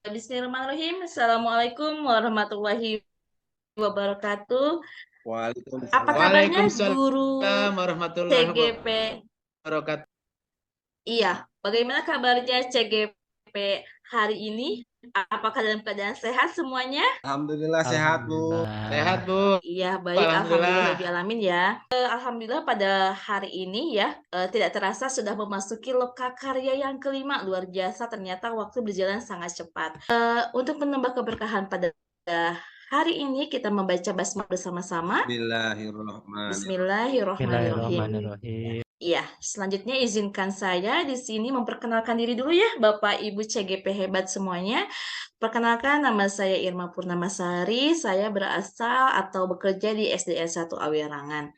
Bismillahirrahmanirrahim. Assalamualaikum warahmatullahi wabarakatuh. Apa Waalaikumsalam. kabarnya Waalaikumsalam guru warahmatullahi CGP? wabarakatuh. Iya, bagaimana kabarnya CGP hari ini? Apakah dalam keadaan sehat semuanya? Alhamdulillah sehat, Bu. Sehat, Bu. Iya, baik. Alhamdulillah. Alhamdulillah ya. Alhamdulillah pada hari ini ya, tidak terasa sudah memasuki lokakarya yang kelima. Luar biasa, ternyata waktu berjalan sangat cepat. Untuk menambah keberkahan pada hari ini, kita membaca basmalah bersama-sama. Bismillahirrahmanirrahim. Bismillahirrahmanirrahim. Iya, selanjutnya izinkan saya di sini memperkenalkan diri dulu ya, Bapak Ibu CGP hebat semuanya. Perkenalkan, nama saya Irma Purnamasari, saya berasal atau bekerja di SDN 1 Awirangan.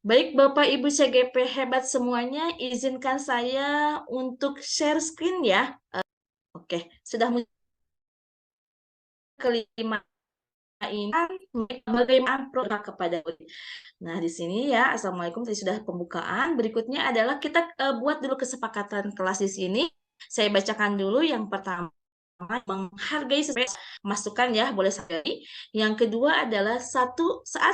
Baik Bapak Ibu CGP hebat semuanya, izinkan saya untuk share screen ya. Oke, sudah kelima ini bagaimana program kepada murid. Nah, di sini ya, Assalamualaikum, tadi sudah pembukaan. Berikutnya adalah kita buat dulu kesepakatan kelas di sini. Saya bacakan dulu yang pertama, menghargai sesuai masukan ya, boleh sekali. Yang kedua adalah saat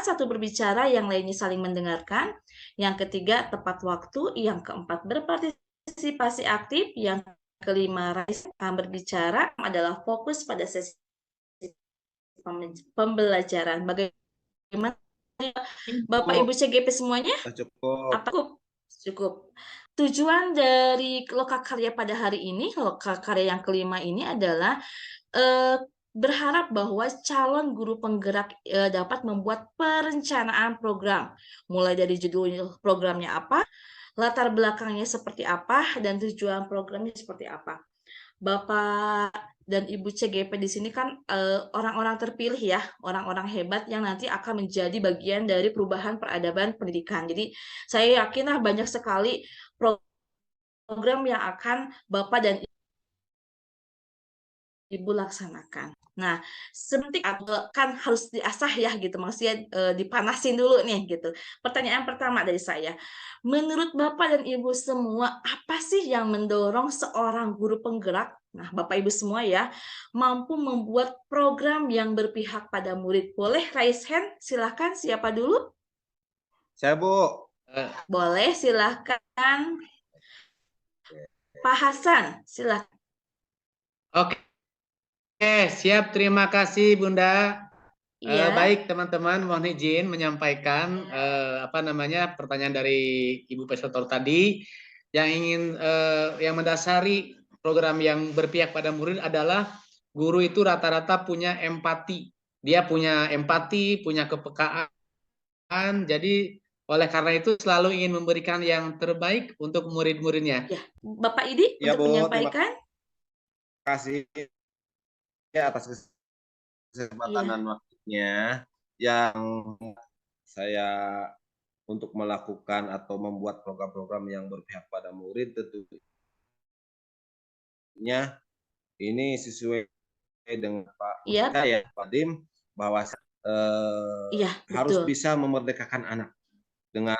satu berbicara, yang lainnya saling mendengarkan. Yang ketiga, tepat waktu. Yang keempat, berpartisipasi aktif. Yang kelima, berbicara adalah fokus pada sesi pembelajaran. Bagaimana Bapak Ibu CGP semuanya? Cukup. Apa cukup? Tujuan dari lokakarya pada hari ini, lokakarya yang kelima ini adalah berharap bahwa calon guru penggerak dapat membuat perencanaan program, mulai dari judul programnya apa, latar belakangnya seperti apa, dan tujuan programnya seperti apa. Bapak dan Ibu CGP di sini kan orang-orang terpilih ya, orang-orang hebat yang nanti akan menjadi bagian dari perubahan peradaban pendidikan. Jadi saya yakinlah banyak sekali program yang akan Bapak dan Ibu laksanakan. Nah, seperti kan harus diasah ya gitu, maksudnya dipanasin dulu nih gitu. Pertanyaan pertama dari saya, menurut Bapak dan Ibu semua, apa sih yang mendorong seorang guru penggerak, nah Bapak Ibu semua ya, mampu membuat program yang berpihak pada murid? Boleh raise hand, silahkan, siapa dulu? Saya, Bu. Boleh, silahkan. Pak Hasan, silahkan. Oke, siap. Terima kasih, Bunda. Iya. Baik, teman-teman, mohon izin menyampaikan pertanyaan dari Ibu Pesertor tadi yang ingin yang mendasari program yang berpihak pada murid adalah guru itu rata-rata punya empati. Dia punya empati, punya kepekaan. Jadi oleh karena itu selalu ingin memberikan yang terbaik untuk murid-muridnya. Ya, Bapak Idi Ya, untuk Bu, menyampaikan. terima kasih ya atas kesempatan dan waktunya yang saya untuk melakukan atau membuat program-program yang berpihak pada murid. Tentunya ini sesuai dengan Pak ya, Pak Dim, bahwa harus bisa memerdekakan anak dengan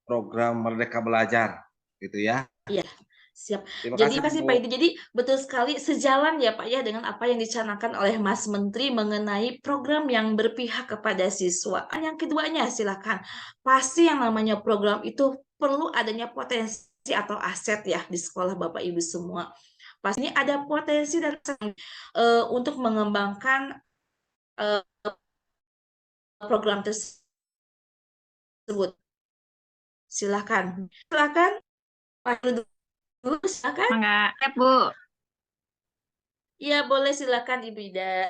program Merdeka Belajar, gitu ya. Iya, siap. Terima Jadi kasih, Pak Idi. Jadi betul sekali sejalan ya Pak ya dengan apa yang dicanangkan oleh Mas Menteri mengenai program yang berpihak kepada siswa. Yang keduanya silakan. Pasti yang namanya program itu perlu adanya potensi atau aset ya di sekolah Bapak Ibu semua. Pastinya ada potensi dan untuk mengembangkan program tersebut. Silakan. Silakan. Pak dulu, silakan. Enggak, ya Bu. Iya, boleh silakan Ibu Ida.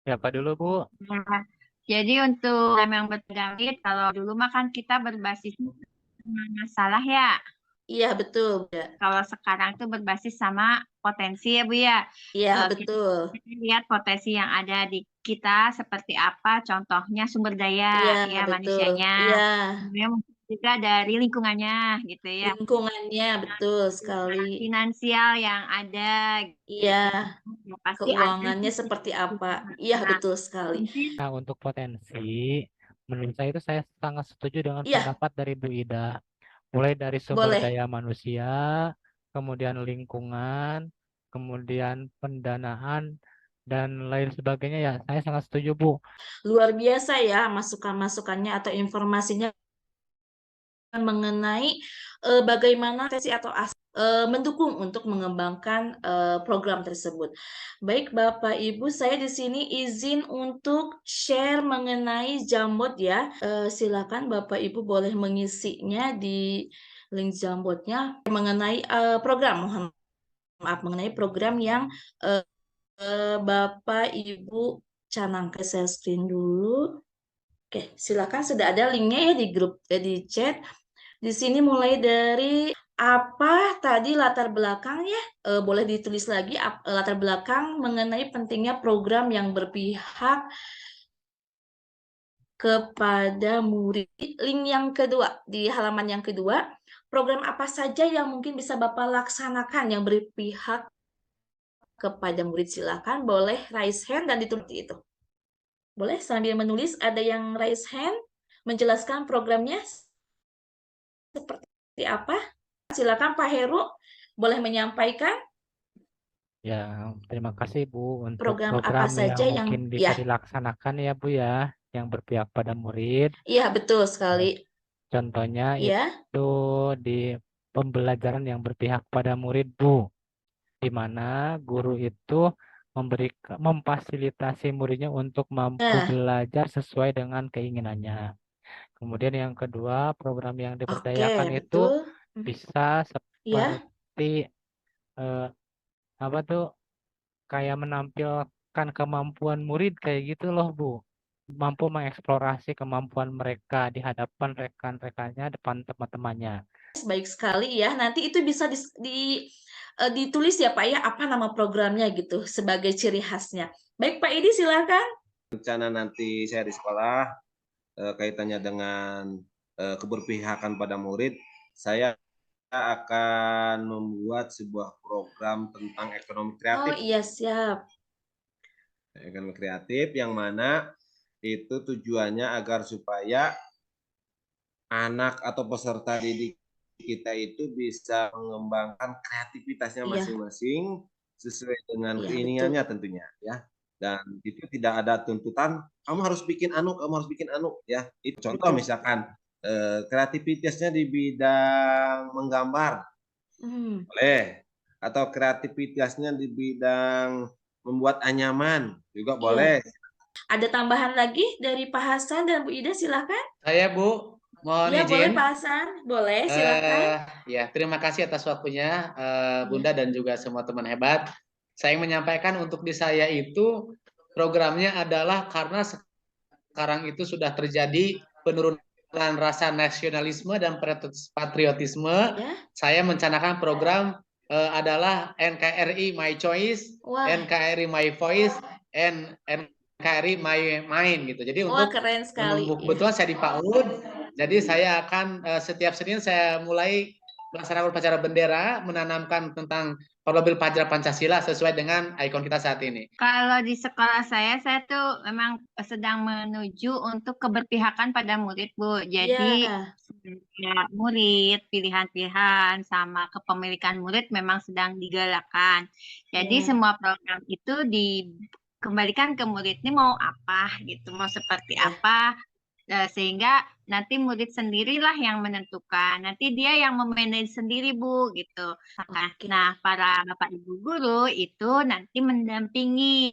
Siapa dulu, Bu? Nah, jadi untuk yang berpenyakit, kalau dulu mah kan kita berbasis masalah ya. Iya, betul. Ya. Kalau sekarang tuh berbasis sama potensi ya Bu ya. Iya, betul. Kita lihat potensi yang ada di kita seperti apa, contohnya sumber daya ya manusianya. Iya. Juga dari lingkungannya gitu ya. Lingkungannya betul sekali. Finansial yang ada. Iya. Ya, pasti keuangannya ada. seperti apa? Iya, betul sekali. Nah, untuk potensi, menurut saya itu saya sangat setuju dengan pendapat dari Bu Ida. Mulai dari sumber daya manusia, kemudian lingkungan, kemudian pendanaan, dan lain sebagainya ya. Saya sangat setuju, Bu. Luar biasa ya masukan-masukannya atau informasinya mengenai bagaimana sesi atau mendukung untuk mengembangkan program tersebut. Baik Bapak Ibu, saya di sini izin untuk share mengenai Jamboard ya. Silakan Bapak Ibu boleh mengisinya di link Jamboardnya mengenai program. Mohon maaf mengenai program yang Bapak Ibu canangkan. Saya screen dulu. Oke, silakan sudah ada linknya ya di grup di chat. Di sini mulai dari apa tadi latar belakangnya, boleh ditulis lagi latar belakang mengenai pentingnya program yang berpihak kepada murid. Link yang kedua, di halaman yang kedua, program apa saja yang mungkin bisa Bapak laksanakan yang berpihak kepada murid. Silakan boleh raise hand dan ditulis itu. Boleh sambil menulis, ada yang raise hand, menjelaskan programnya seperti apa? Silakan Pak Heru, boleh menyampaikan. Ya, terima kasih Bu untuk Program apa program yang saja yang mungkin bisa ya. dilaksanakan ya Bu ya, yang berpihak pada murid. Iya, betul sekali. Contohnya Ya. itu di pembelajaran yang berpihak pada murid Bu, di mana guru itu memfasilitasi muridnya untuk mampu belajar sesuai dengan keinginannya. Kemudian yang kedua, program yang diberdayakan itu bisa seperti apa tuh, kayak menampilkan kemampuan murid kayak gitu loh Bu. Mampu mengeksplorasi kemampuan mereka di hadapan rekan-rekannya, depan teman-temannya. Baik sekali ya. Nanti itu bisa ditulis ya Pak ya, apa nama programnya gitu sebagai ciri khasnya. Baik Pak Edi, silakan. Rencana nanti saya di sekolah kaitannya dengan keberpihakan pada murid, saya akan membuat sebuah program tentang ekonomi kreatif. Oh iya, siap. Ekonomi kreatif yang mana itu tujuannya agar supaya anak atau peserta didik kita itu bisa mengembangkan kreativitasnya masing-masing sesuai dengan keinginannya tentunya ya. Dan itu tidak ada tuntutan kamu harus bikin anu, kamu harus bikin anu ya. Itu contoh misalkan kreativitasnya di bidang menggambar, boleh, atau kreativitasnya di bidang membuat anyaman juga boleh. Ada tambahan lagi dari Pak Hasan dan Bu Ida, silakan. Saya Bu, mohon izin. Boleh Pak Hasan, boleh silakan. Ya, terima kasih atas waktunya Bunda dan juga semua teman hebat. Saya menyampaikan untuk di saya itu programnya adalah karena sekarang itu sudah terjadi penurunan rasa nasionalisme dan patriotisme. Saya mencanangkan program adalah NKRI My Choice, NKRI My Voice, NKRI My Mind gitu. Jadi untuk keren sekali. Kebetulan saya di PAUD, jadi saya akan setiap Senin saya mulai melaksanakan upacara bendera, menanamkan tentang Parabel Pelajar Pancasila sesuai dengan ikon kita saat ini. Kalau di sekolah saya tuh memang sedang menuju untuk keberpihakan pada murid, Bu. Jadi murid, pilihan-pilihan, sama kepemilikan murid memang sedang digalakkan. Jadi semua program itu dikembalikan ke murid ini mau apa gitu, mau seperti apa. Sehingga nanti murid sendirilah yang menentukan. Nanti dia yang memanage sendiri, Bu, gitu. Nah, para Bapak Ibu guru itu nanti mendampingi.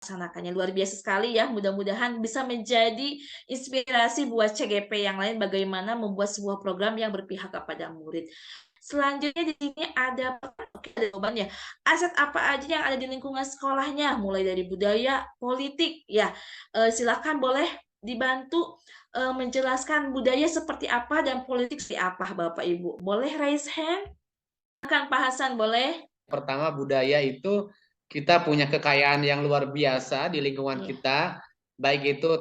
Laksanakannya luar biasa sekali ya. Mudah-mudahan bisa menjadi inspirasi buat CGP yang lain bagaimana membuat sebuah program yang berpihak kepada murid. Selanjutnya di sini ada jawabannya. Aset apa aja yang ada di lingkungan sekolahnya, mulai dari budaya, politik, ya. Silakan boleh dibantu menjelaskan budaya seperti apa dan politik seperti apa, Bapak Ibu. Boleh raise hand? Silakan Pak Hasan, boleh. Pertama, budaya itu kita punya kekayaan yang luar biasa di lingkungan kita, baik itu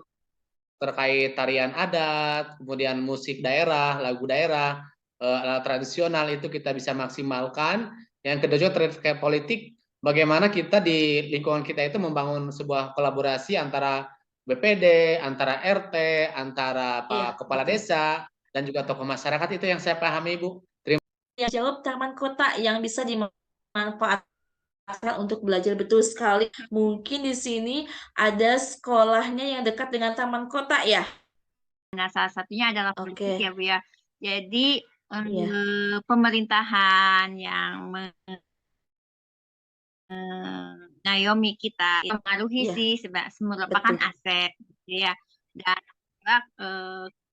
terkait tarian adat, kemudian musik daerah, lagu daerah, alat tradisional itu kita bisa maksimalkan. Yang kedua terkait politik, bagaimana kita di lingkungan kita itu membangun sebuah kolaborasi antara BPD, antara RT, antara Pak Kepala Desa, dan juga tokoh masyarakat. Itu yang saya pahami, Bu. Yang jawab taman kota yang bisa dimanfaatkan untuk belajar. Betul sekali. Mungkin di sini ada sekolahnya yang dekat dengan taman kota ya? Nah, salah satunya adalah politik ya, Bu ya. Jadi Iya. pemerintahan yang mengayomi kita mempengaruhi Iya, sih merupakan betul. aset ya. Dan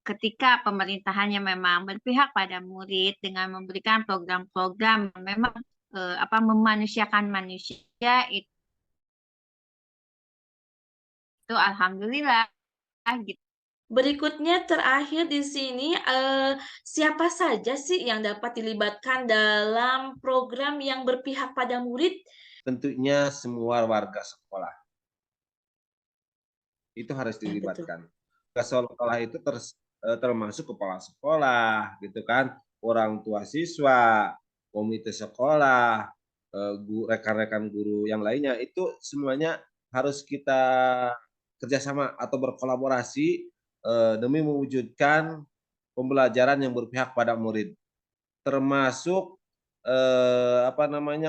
ketika pemerintahannya memang berpihak pada murid dengan memberikan program-program yang memang memanusiakan manusia, itu alhamdulillah gitu. Berikutnya terakhir di sini siapa saja sih yang dapat dilibatkan dalam program yang berpihak pada murid? Tentunya semua warga sekolah. Itu harus Ya, betul. dilibatkan. Sekolah itu termasuk kepala sekolah, gitu kan, orang tua siswa, komite sekolah, rekan-rekan guru yang lainnya, itu semuanya harus kita kerjasama atau berkolaborasi demi mewujudkan pembelajaran yang berpihak pada murid, termasuk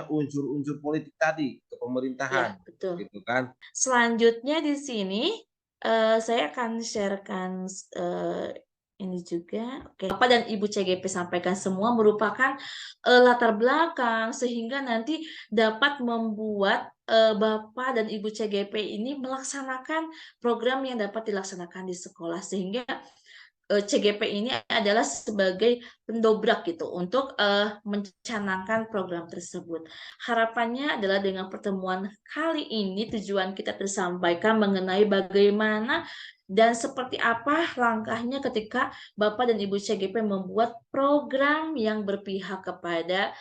unsur-unsur politik tadi, Ya, kepemerintahan, betul. gitu kan. Selanjutnya di sini saya akan sharekan ini juga. Oke. Bapak dan Ibu CGP sampaikan semua merupakan latar belakang sehingga nanti dapat membuat Bapak dan Ibu CGP ini melaksanakan program yang dapat dilaksanakan di sekolah, sehingga CGP ini adalah sebagai pendobrak gitu untuk mencanangkan program tersebut. Harapannya adalah dengan pertemuan kali ini tujuan kita tersampaikan mengenai bagaimana dan seperti apa langkahnya ketika Bapak dan Ibu CGP membuat program yang berpihak kepada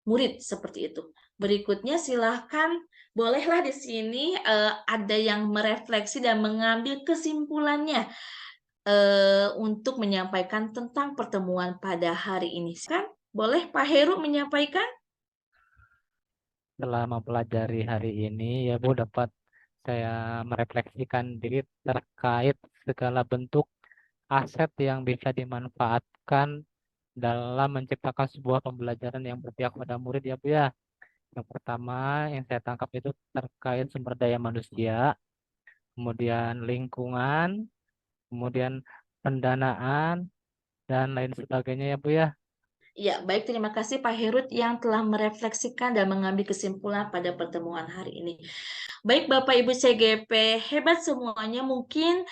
murid seperti itu. Berikutnya silahkan bolehlah di sini ada yang merefleksi dan mengambil kesimpulannya untuk menyampaikan tentang pertemuan pada hari ini. Kan boleh Pak Heru menyampaikan? Setelah mempelajari hari ini, ya Bu, dapat saya merefleksikan diri terkait segala bentuk aset yang bisa dimanfaatkan dalam menciptakan sebuah pembelajaran yang berpihak pada murid ya Bu ya. Yang pertama yang saya tangkap itu terkait sumber daya manusia, kemudian lingkungan, kemudian pendanaan, dan lain sebagainya ya Bu ya. Ya, baik, terima kasih Pak Herut yang telah merefleksikan dan mengambil kesimpulan pada pertemuan hari ini. Baik Bapak Ibu CGP, hebat semuanya. Mungkin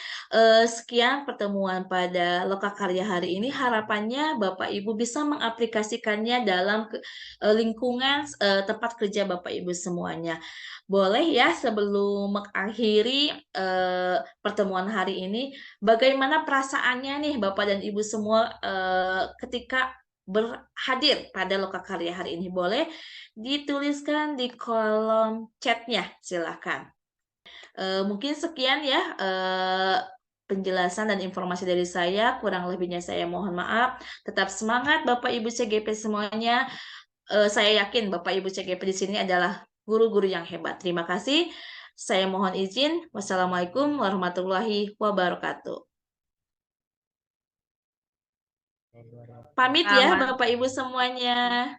sekian pertemuan pada Lokakarya hari ini. Harapannya Bapak Ibu bisa mengaplikasikannya dalam lingkungan tempat kerja Bapak Ibu semuanya. Boleh ya sebelum mengakhiri pertemuan hari ini, bagaimana perasaannya nih Bapak dan Ibu semua ketika berhadir pada Lokakarya hari ini? Boleh dituliskan di kolom chatnya, silahkan. Mungkin sekian ya penjelasan dan informasi dari saya. Kurang lebihnya saya mohon maaf. Tetap semangat Bapak Ibu CGP semuanya. Saya yakin Bapak Ibu CGP di sini adalah guru-guru yang hebat. Terima kasih. Saya mohon izin. Wassalamualaikum warahmatullahi wabarakatuh. Pamit ya Bapak Ibu semuanya.